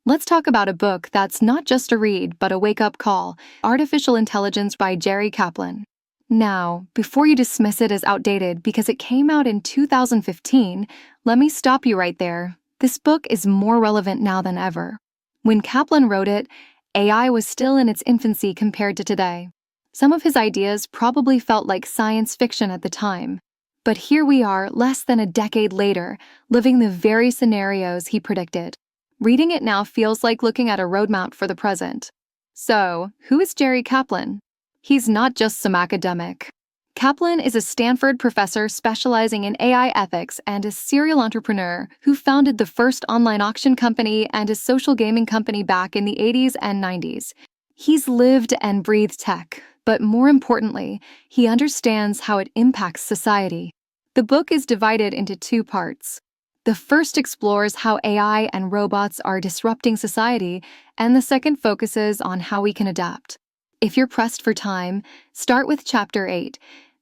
Let's talk about a book that's not just a read, but a wake-up call, Artificial Intelligence by Jerry Kaplan. Now, before you dismiss it as outdated because it came out in 2015, let me stop you right there. This book is more relevant now than ever. When Kaplan wrote it, AI was still in its infancy compared to today. Some of his ideas probably felt like science fiction at the time. But here we are, less than a decade later, living the very scenarios he predicted. Reading it now feels like looking at a roadmap for the present. So, who is Jerry Kaplan? He's not just some academic. Kaplan is a Stanford professor specializing in AI ethics and a serial entrepreneur who founded the first online auction company and a social gaming company back in the 80s and 90s. He's lived and breathed tech, but more importantly, he understands how it impacts society. The book is divided into two parts. The first explores how AI and robots are disrupting society, and the second focuses on how we can adapt. If you're pressed for time, start with Chapter 8.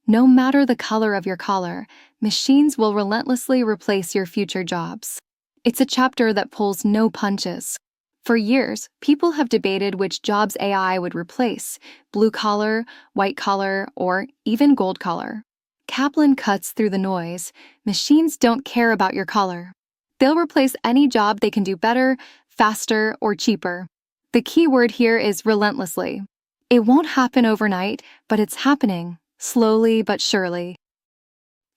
No matter the color of your collar, machines will relentlessly replace your future jobs. It's a chapter that pulls no punches. For years, people have debated which jobs AI would replace: blue collar, white collar, or even gold collar. Kaplan cuts through the noise. Machines don't care about your color. They'll replace any job they can do better, faster, or cheaper. The key word here is relentlessly. It won't happen overnight, but it's happening, slowly but surely.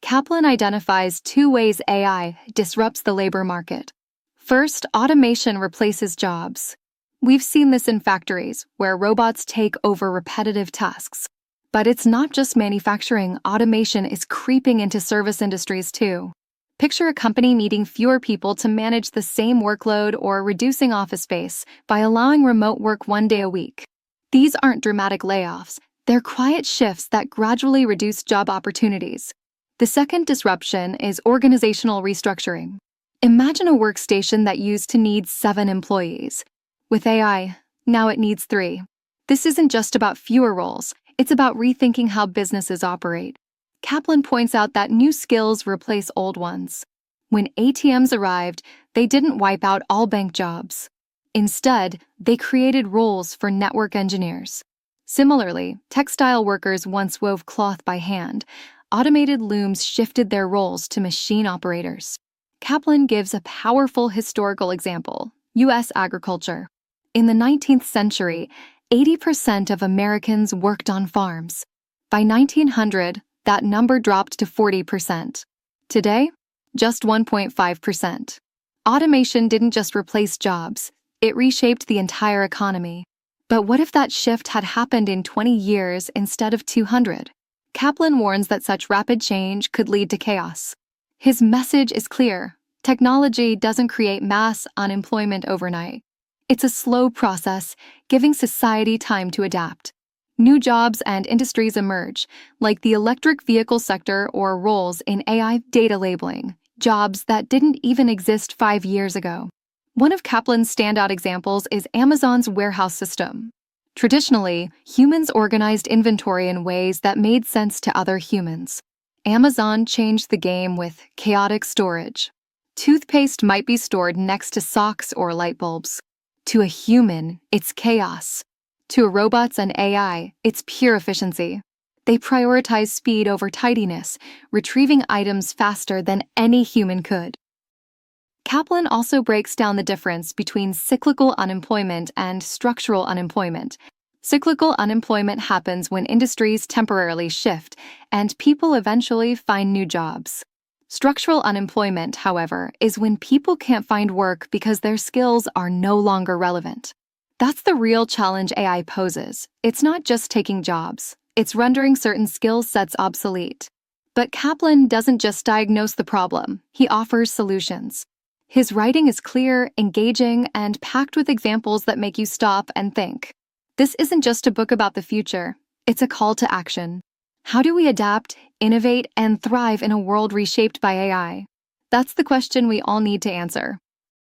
Kaplan identifies two ways AI disrupts the labor market. First, automation replaces jobs. We've seen this in factories, where robots take over repetitive tasks. But it's not just manufacturing. Automation is creeping into service industries too. Picture a company needing fewer people to manage the same workload or reducing office space by allowing remote work 1 day a week. These aren't dramatic layoffs. They're quiet shifts that gradually reduce job opportunities. The second disruption is organizational restructuring. Imagine a workstation that used to need 7 employees. With AI, now it needs 3. This isn't just about fewer roles. It's about rethinking how businesses operate. Kaplan points out that new skills replace old ones. When ATMs arrived, they didn't wipe out all bank jobs. Instead, they created roles for network engineers. Similarly, textile workers once wove cloth by hand. Automated looms shifted their roles to machine operators. Kaplan gives a powerful historical example: U.S. agriculture. In the 19th century, 80% of Americans worked on farms. By 1900, that number dropped to 40%. Today, just 1.5%. Automation didn't just replace jobs, it reshaped the entire economy. But what if that shift had happened in 20 years instead of 200? Kaplan warns that such rapid change could lead to chaos. His message is clear: technology doesn't create mass unemployment overnight. It's a slow process, giving society time to adapt. New jobs and industries emerge, like the electric vehicle sector or roles in AI data labeling, jobs that didn't even exist 5 years ago. One of Kaplan's standout examples is Amazon's warehouse system. Traditionally, humans organized inventory in ways that made sense to other humans. Amazon changed the game with chaotic storage. Toothpaste might be stored next to socks or light bulbs. To a human, it's chaos. To robots and AI, it's pure efficiency. They prioritize speed over tidiness, retrieving items faster than any human could. Kaplan also breaks down the difference between cyclical unemployment and structural unemployment. Cyclical unemployment happens when industries temporarily shift and people eventually find new jobs. Structural unemployment, however, is when people can't find work because their skills are no longer relevant. That's the real challenge AI poses. It's not just taking jobs, it's rendering certain skill sets obsolete. But Kaplan doesn't just diagnose the problem, he offers solutions. His writing is clear, engaging, and packed with examples that make you stop and think. This isn't just a book about the future, it's a call to action. How do we adapt, innovate, and thrive in a world reshaped by AI? That's the question we all need to answer.